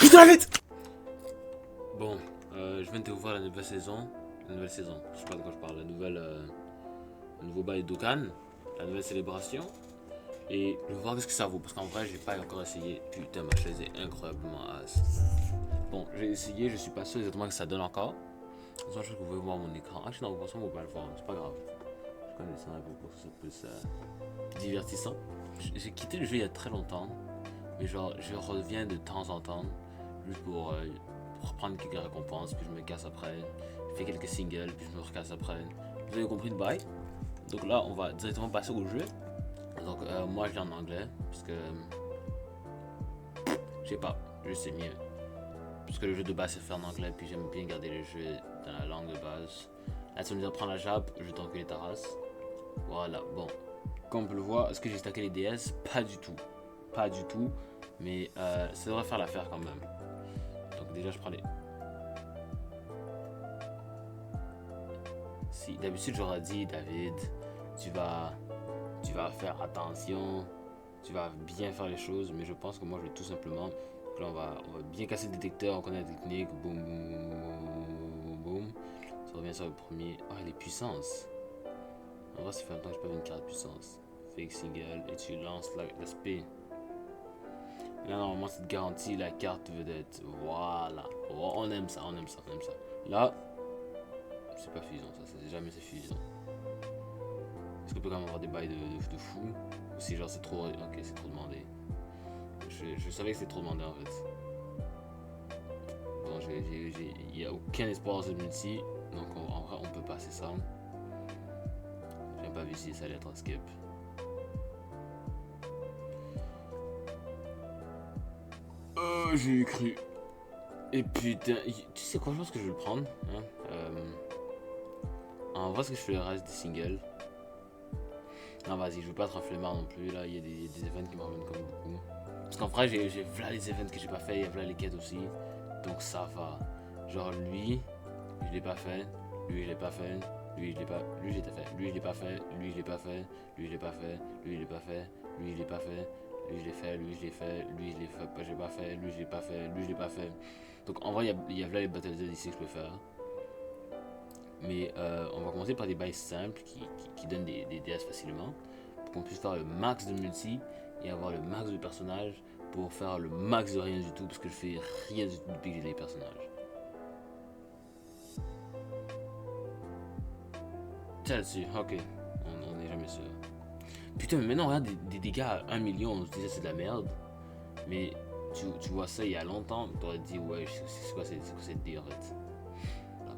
Putain, vite! Bon, je viens de découvrir la nouvelle saison. La nouvelle saison, je sais pas de quoi je parle. Le nouveau bail d'Okan, la nouvelle célébration. Et je vais voir qu'est-ce que ça vaut. Parce qu'en vrai, j'ai pas encore essayé. Putain, ma chaise est incroyablement ass. Bon, j'ai essayé, je suis pas sûr exactement que ça donne encore. De toute façon, je crois que vous pouvez voir mon écran. Ah, je suis dans vos façons, vous pouvez le voir, c'est pas grave. Je connais ça un peu pour que ce soit plus divertissant. J'ai quitté le jeu il y a très longtemps. Mais genre, je reviens de temps en temps. Juste pour reprendre quelques récompenses. Puis je me casse après. Je fais quelques singles. Puis je me recasse après. Vous avez compris le bail. Donc là, on va directement passer au jeu. Donc moi, je l'ai en anglais. Parce que. Je sais pas. Je sais mieux. Parce que le jeu de base c'est fait en anglais, puis j'aime bien garder le jeu dans la langue de base. Là, tu vas me dire prends la jappe, je vais t'enculer ta race. Voilà, bon. Comme on peut le voir, est-ce que j'ai stacké les DS? Pas du tout. Pas du tout. Mais ça devrait faire l'affaire quand même. Donc déjà, je prends les. Si d'habitude j'aurais dit, David, tu vas faire attention, tu vas bien faire les choses, mais je pense que moi je vais tout simplement. Là, on va bien casser le détecteur, on connaît la technique, boum boum boum boum. Ça revient sur le premier. Oh, les puissances. En vrai, ça fait longtemps que j'ai pas vu une carte de puissance. Fake single et tu lances l'aspect. Là, normalement, ça te garantit la carte vedette. Voilà. Oh, on aime ça, on aime ça, on aime ça. Là, c'est pas fusion, ça, c'est jamais c'est fusion. Est-ce qu'on peut quand même avoir des bails de fou? Ou si genre c'est trop. Ok, c'est trop demandé. Je savais que c'était trop demandé en fait. Bon, il n'y a aucun espoir dans ce multi. Donc en vrai, on peut passer ça. J'ai pas vu si ça allait être un skip. J'ai cru. Et putain, tu sais quoi, je pense que je vais le prendre. Hein? En vrai, est-ce que je fais le reste des singles? Non, vas-y, je veux pas être un flemmard non plus. Là, il y a des events qui me reviennent comme beaucoup. Parce qu'en vrai, j'ai voilà les events que j'ai pas fait, il y a voilà les quêtes aussi. Donc ça va. Genre lui, je l'ai pas fait. Lui, je l'ai pas fait. Lui, je l'ai pas. Lui, je l'ai fait. Lui, je l'ai pas fait. Lui, je l'ai pas fait. Lui, je l'ai pas fait. Lui, je l'ai pas fait. Lui, je l'ai pas fait. Lui, je l'ai fait. Lui, je l'ai fait. Lui, je l'ai fait. J'ai pas fait. Lui, je l'ai pas fait. Lui, je l'ai pas fait. Donc en vrai, il y a là les Battle Z ici que je peux faire. Mais on va commencer par des bails simples qui donnent des DS facilement. Pour qu'on puisse faire le max de multi et avoir le max de personnages pour faire le max de rien du tout. Parce que je fais rien du tout depuis que j'ai des personnages. Tiens là-dessus, ok. On n'est jamais sûr. Putain, mais maintenant, regarde des dégâts à 1 million. On se disait c'est de la merde. Mais tu vois ça il y a longtemps. T'aurais dit, ouais, c'est quoi cette dé en fait.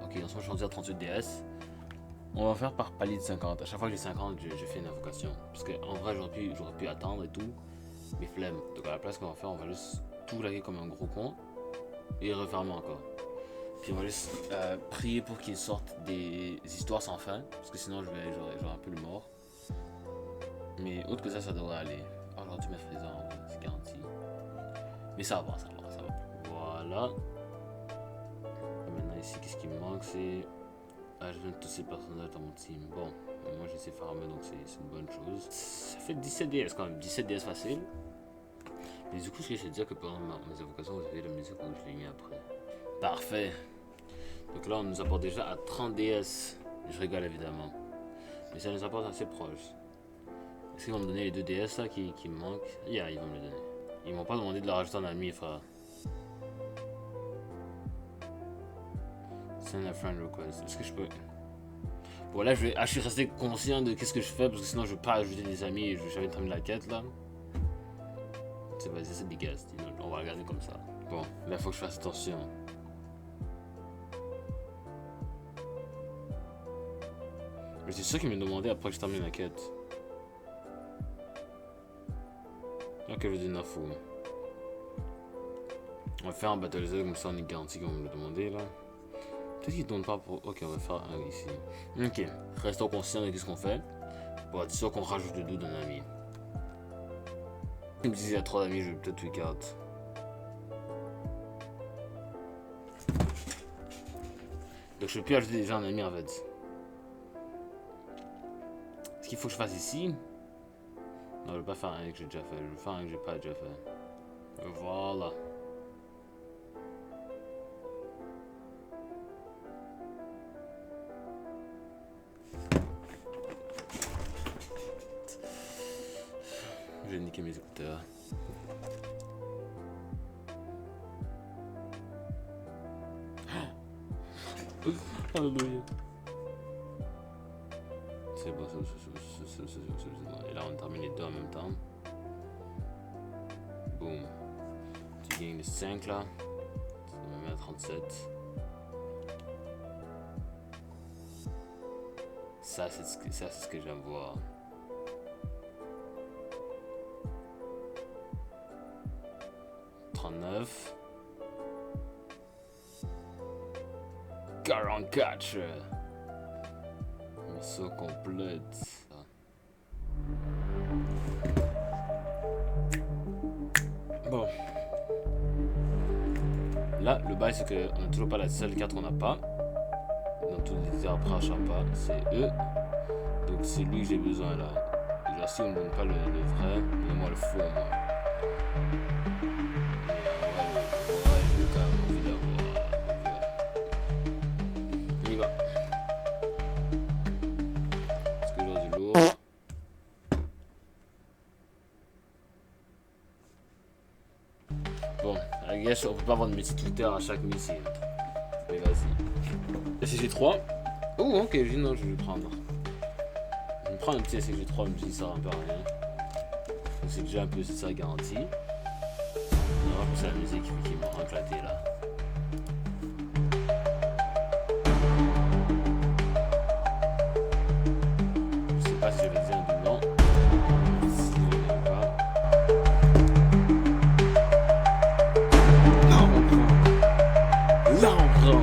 Ok, en ce moment, je suis rendu à 38 DS. On va faire par palier de 50. À chaque fois que j'ai 50, je fais une invocation. Parce qu'en vrai, j'aurais pu attendre et tout. Mais flemme. Donc à la place qu'on va faire, on va juste tout laguer comme un gros con. Et refermer encore. Puis on va juste prier pour qu'il sorte des histoires sans fin. Parce que sinon, j'aurais un peu le mort. Mais autre que ça devrait aller. Aujourd'hui, mes frères, c'est garanti. Mais ça va, ça va, ça va. Voilà. Et maintenant, ici, qu'est-ce qui me manque? C'est. Ah, je viens de tous ces personnages dans mon team. Bon, moi j'essaie de farmer donc c'est une bonne chose. Ça fait 17 DS quand même, 17 DS facile. Mais du coup, ce que je sais dire que pendant mes invocations, vous avez la musique où je l'ai mis après. Parfait. Donc là, on nous apporte déjà à 30 DS. Je rigole évidemment. Mais ça nous apporte assez proche. Est-ce qu'ils vont me donner les 2 DS là qui me manquent? Yeah, ils vont me les donner. Ils m'ont pas demandé de leur rajouter en ami, frère. Send a friend request. Est-ce que je peux. Bon, là, je suis resté conscient de qu'est-ce que je fais parce que sinon, je veux pas ajouter des amis et je vais jamais terminer la quête là. C'est vas-y, c'est dégueulasse. On va regarder comme ça. Bon, là, il faut que je fasse attention. Mais c'est sûr qu'ils me demandaient après que je termine la quête. Ok, je vais dire info. On va faire un Battle Z comme ça, on est garanti qu'on va me le demander là. Peut-être qu'ils ne demandent pas pour. Ok, on va faire un ici. Ok, restons conscients de ce qu'on fait. Pour être sûr qu'on rajoute le dos d'un ami. Si me disait à 3 amis, je vais peut-être tweak out. Donc je peux plus ajouter déjà un ami en fait. Ce qu'il faut que je fasse ici. Non, je vais pas faire un que j'ai déjà fait. Je vais faire un que j'ai pas déjà fait. Voilà. niquer mes écouteurs. Alléluia. C'est bon, et là on termine les deux en même temps. Boum. Tu gagnes les 5 là. Ça me met à 37. Ça c'est ce que j'aime voir. $39. 44. Mission complète. Bon. Là, le bail, c'est qu'on n'a toujours pas la seule carte qu'on n'a pas. Dans tous les approches, c'est eux. Donc, c'est lui que j'ai besoin là. Genre, si on ne donne pas le vrai, donne-moi le faux, moi. Ouais, j'ai quand même envie d'avoir. On y va. Parce que là, du lourd. Bon, I guess on peut pas vendre multi-Twitter à chaque missile. Mais vas-y. SCG3. Oh, ok, non, je vais le prendre. Je vais prendre un petit SCG3, même si ça sert un peu à rien. C'est déjà un peu, c'est ça garanti. Non, c'est la musique qui m'a éclaté là. Je sais pas si je vais dire du non. Si je n'aime pas. Là on prend. Là on prend.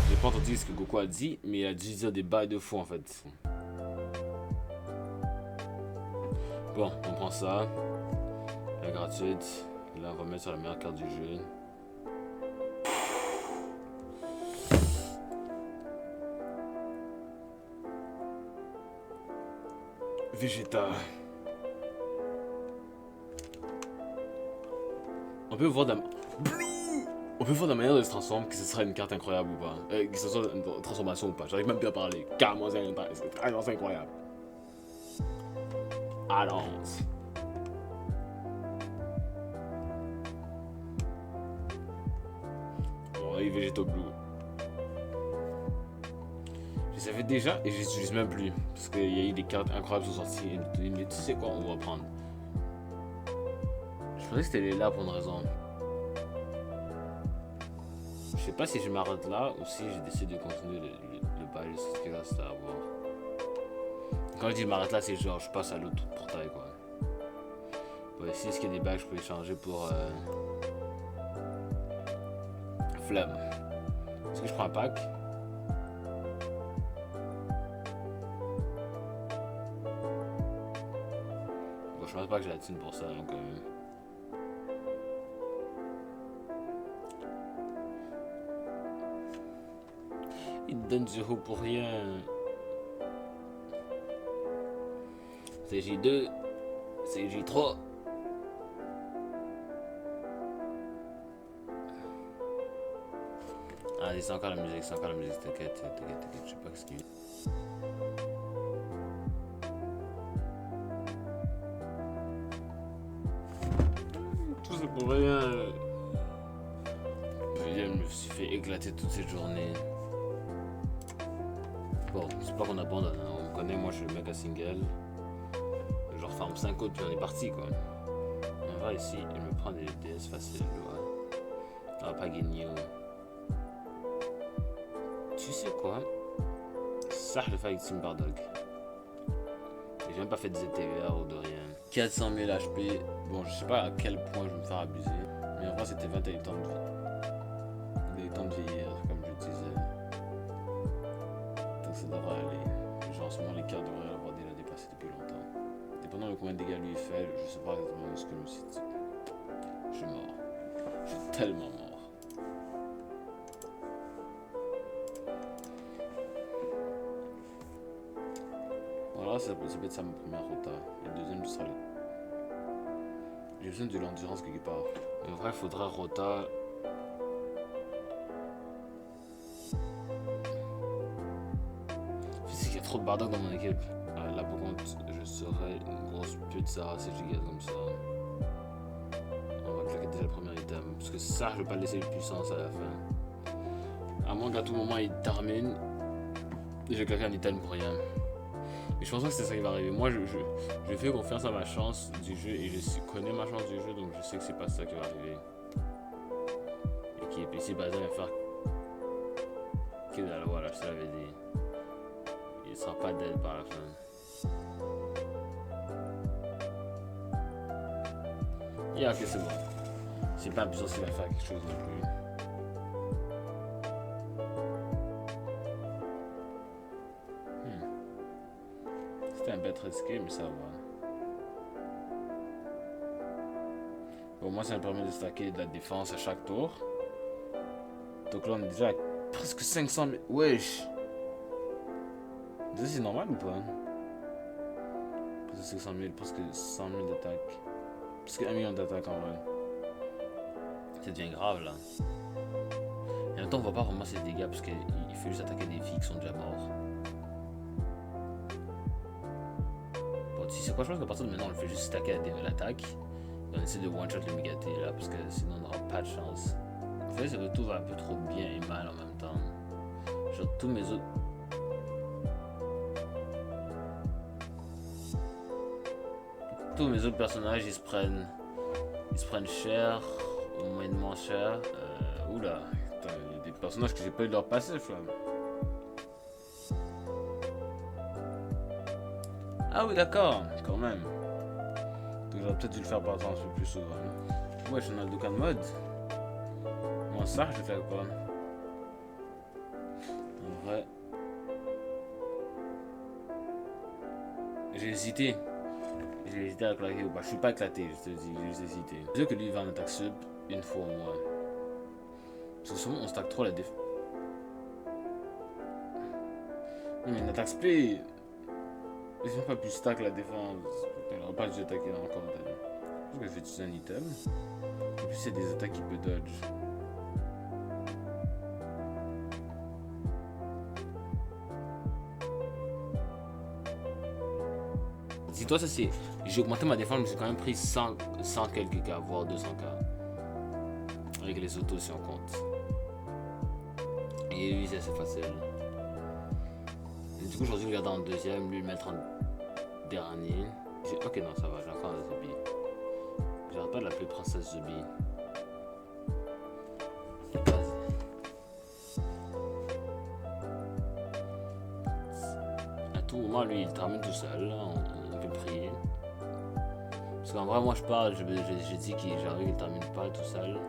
J'ai pas entendu ce que Goku a dit, mais il a dû dire des bails de fou en fait. Bon, on prend ça. La gratuite. Là, on va mettre sur la meilleure carte du jeu. Vegeta. On peut voir la manière de se transformer, que ce serait une carte incroyable ou pas. Que ce soit une transformation ou pas. J'arrive même plus à parler. Carrément, c'est incroyable. Allons. Bon, et Vegeto Blue. Je savais déjà et je les utilise même plus. Parce qu'il y a eu des cartes incroyables qui sont sorties. Mais tu sais quoi, on va prendre. Je pensais que c'était là pour une raison. Je sais pas si je m'arrête là ou si j'ai décidé de continuer le bail de ce qu'il reste à avoir. Quand je dis m'arrête là, c'est genre je passe à l'autre portail quoi. Bon, ici, est-ce qu'il y a des bagues que je peux échanger pour Flamme. Est-ce que je prends un pack? Bon, je pense pas que j'ai la thune pour ça donc. Il te donne 0 pour rien. CJ2, CJ3. Ah, c'est encore la musique, t'inquiète, je sais pas ce qu'il y a. Tout ça pour rien. Je me suis fait éclater toute cette journée. Bon, c'est pas qu'on abandonne, hein. On connaît, moi je suis le mec à single. Genre farm 5 autres puis on est parti quoi. On va ici, il me prend des DS faciles, ouais. On va pas gagner. Tu sais quoi? Ça le fait avec Team Bardog. J'ai même pas fait de ZTVR ou de rien. 400 000 HP. Bon, je sais pas à quel point je vais me faire abuser. Mais en vrai, c'était 21 temps de vie. Des temps de vieillir, comme je disais. Donc ça devrait aller. Genre, en ce moment, les cartes devraient l'avoir déjà dépassé depuis longtemps. Dépendant de combien de dégâts lui il fait, je sais pas exactement ce que je me suis dit. Je suis mort. Je suis tellement mort. Voilà, ça peut être ça ma première rota. Et le deuxième, ce sera le. J'ai besoin de l'endurance quelque part. En vrai, il faudra rota. Il y a trop de bardock dans mon équipe. là par contre, je serais une grosse pute ça si je garde comme ça. On va claquer déjà le premier item. Parce que ça, je vais pas laisser de puissance à la fin. À moins qu'à tout moment il termine, je vais claquer un item pour rien. Mais je pense pas que c'est ça qui va arriver. Moi, je fais confiance à ma chance du jeu et je connais ma chance du jeu, donc je sais que c'est pas ça qui va arriver. Et qui est ici basé à faire. Voilà, je te l'avais dit. Il sera pas dead par la fin. Yeah, ok, c'est bon. C'est pas besoin qu'il va faire quelque chose non plus. C'était un bête risqué, mais ça va. Bon, moi, ça me permet de stacker de la défense à chaque tour. Donc là, on est déjà à presque 500 000. Wesh! C'est normal ou pas? Presque 500 000, presque 100 000 d'attaques. Presque 1 million d'attaques en vrai. Ça devient grave là. Et en même temps, on va pas ramasser des dégâts parce qu'il faut juste attaquer des filles qui sont déjà morts. Bon, si c'est quoi, je pense qu'à partir de maintenant, on le fait juste stacker à l'attaque. On essaie de one-shot le Mégaté là parce que sinon on n'aura pas de chance. En fait, c'est que tout va un peu trop bien et mal en même temps. Genre, tous mes autres. Tous mes autres personnages ils se prennent cher ou moyennement cher. Oula, il y a des personnages que j'ai pas eu de leur passage là. Ah oui d'accord, quand même. Donc j'aurais peut-être dû le faire par exemple un peu plus souvent. Ouais, j'en ai aucun mode. Moi ça je fais quoi? En vrai. J'ai hésité. J'ai hésité à claquer ou pas. Je suis pas éclaté, je te dis, j'ai juste hésité. Je veux que lui il va en attaque sub une fois au moins. Parce que souvent on stack trop la défense. Mais une attaque split. Ils n'ont pas pu stack la défense. Il n'aura pas dû attaquer encore. Je pense que je vais utiliser un item. Et puis c'est des attaques qui peut dodge. Dis-toi, ça c'est. J'ai augmenté ma défense, mais j'ai quand même pris 100 quelques cas, voire 200 k. Avec les autos si on compte. Et lui, c'est assez facile. Et du coup, aujourd'hui, je regarde en deuxième, lui le mettre en dernier. Ok, non, ça va, j'ai encore un Zubi. J'arrête pas de l'appeler Princesse Zubi. À tout moment, lui, il termine tout seul. Là, on peut prier. Parce qu'en vrai, moi, je parle, j'ai dit qu'il j'arrive, il termine pas tout seul.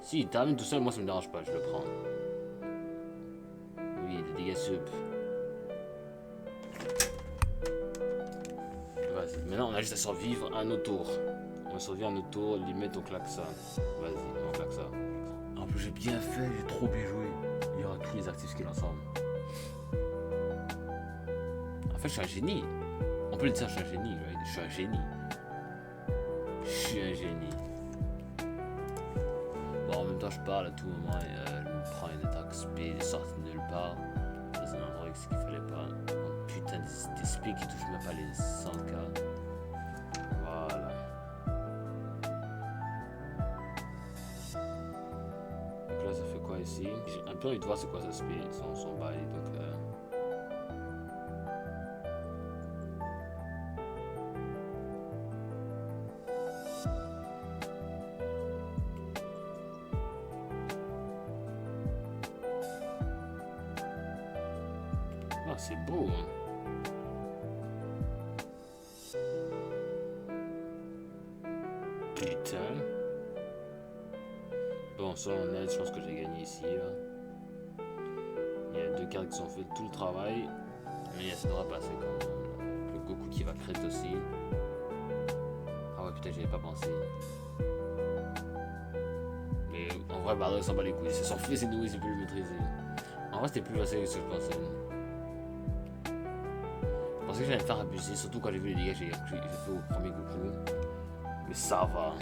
Si, il termine tout seul, moi, ça me dérange pas, je le prends. Oui, des dégâts sup. Vas-y, maintenant, on a juste à survivre à nos tours. On va survivre à nos tours, limite, on claque ça. Vas-y, on claque ça. En plus, j'ai bien fait, j'ai trop bien joué. Il y aura tous les actifs qui l'ensemble. En fait, je suis un génie. On peut le dire, je suis un génie, right? Je suis un génie. Je suis un génie. Bon, en même temps, je parle à tout moment et je me prends une attaque speed, il est sorti de nulle part. C'est un endroit qu'il fallait pas. Oh, putain, des speeds qui touchent même pas les 100k. Voilà. Donc là, ça fait quoi ici? J'ai un peu envie de voir c'est quoi ce speed, son bail. Donc, ah, c'est beau, hein. Putain. Bon, ça on aide, je pense que j'ai gagné ici. Là. Il y a deux cartes qui sont fait tout le travail. Mais ça devrait passer quand même. Le Goku qui va crit aussi. Ah ouais, putain, j'y avais pas pensé. Mais en vrai, Bardock s'en bat les couilles. C'est son fils et nous, il peut le maîtriser. En vrai, c'était plus facile que ce que je pensais. Je pensais que j'allais me faire abuser, surtout quand j'ai vu les dégâts que j'ai fait au premier Goku. Mais ça va.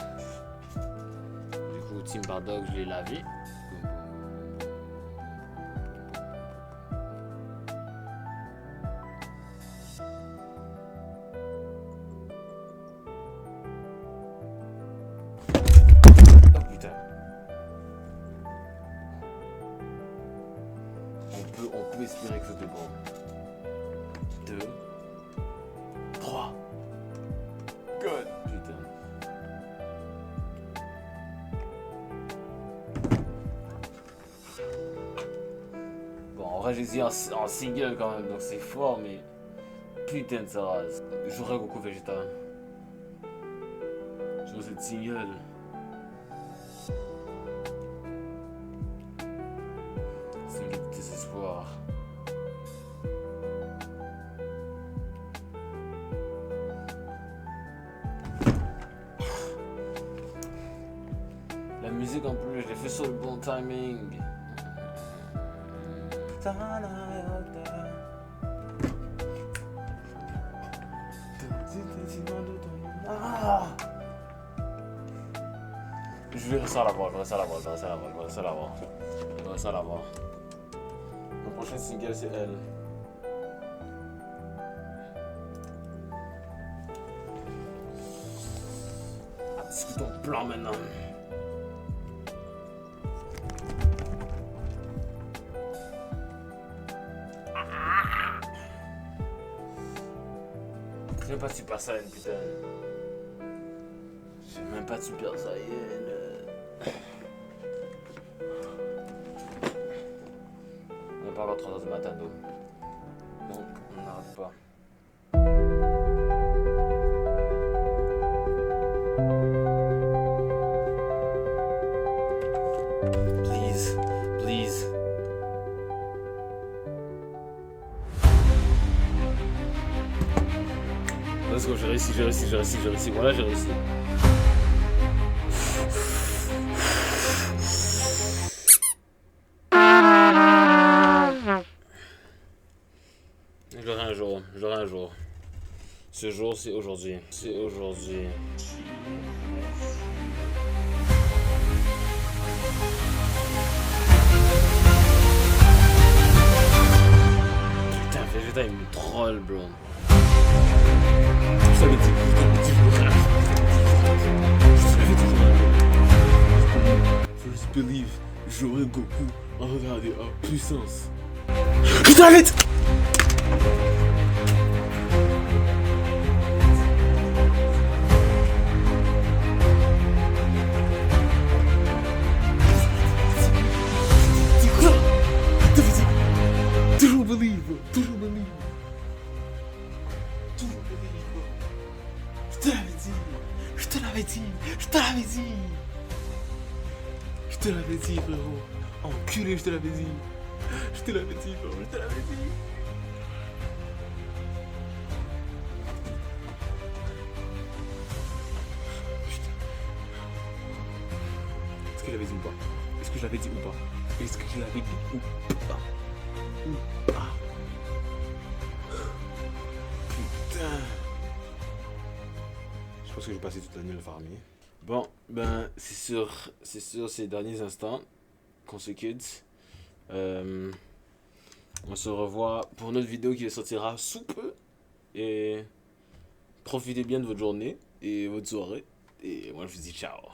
Du coup, Team Bardock, je l'ai lavé. peut espérer que c'était bon. 2, 3. Good. Putain. Bon, en vrai, j'ai dit en single quand même, donc c'est fort, mais putain de sa race. J'aurais Goku Vegeta. Je veux cette single. Single de désespoir. La musique en plus, je l'ai fait sur le bon timing. Je vais rester à la voir, je vais rester à la voir, je vais rester à la voir, je vais rester à la voir. Je vais rester à la voir. Le prochain single, c'est elle. Discutons plan maintenant. J'ai même pas de Super Saiyan, putain. J'ai même pas de Super Saiyan. On n'est pas encore 3h du matin, donc on n'arrête pas. Please, please. Let's go, j'ai réussi. Voilà, j'ai réussi. J'aurai un jour. Ce jour, c'est aujourd'hui. C'est aujourd'hui. Putain, Vegeta, il me troll, bro. Je t'avais dit, First believe, j'aurai Goku en regardant en puissance. Putain, vite! Toujours believe, bro. Toujours believe. Toujours believe, bro. Je te l'avais dit. Je te l'avais dit. Je te l'avais dit. Je te l'avais dit, frérot. Enculé, je te l'avais dit. Je te l'avais dit, frérot. Je te l'avais dit. Est-ce que je l'avais dit ou pas? Est-ce que je l'avais dit ou pas? Est-ce que je l'avais dit ou pas? Putain. Je pense que j'ai passé toute la nuit à le farmer. Bon, ben, c'est sur ces derniers instants qu'on se quitte. On se revoit pour notre vidéo qui sortira sous peu. Et profitez bien de votre journée et votre soirée. Et moi, je vous dis ciao.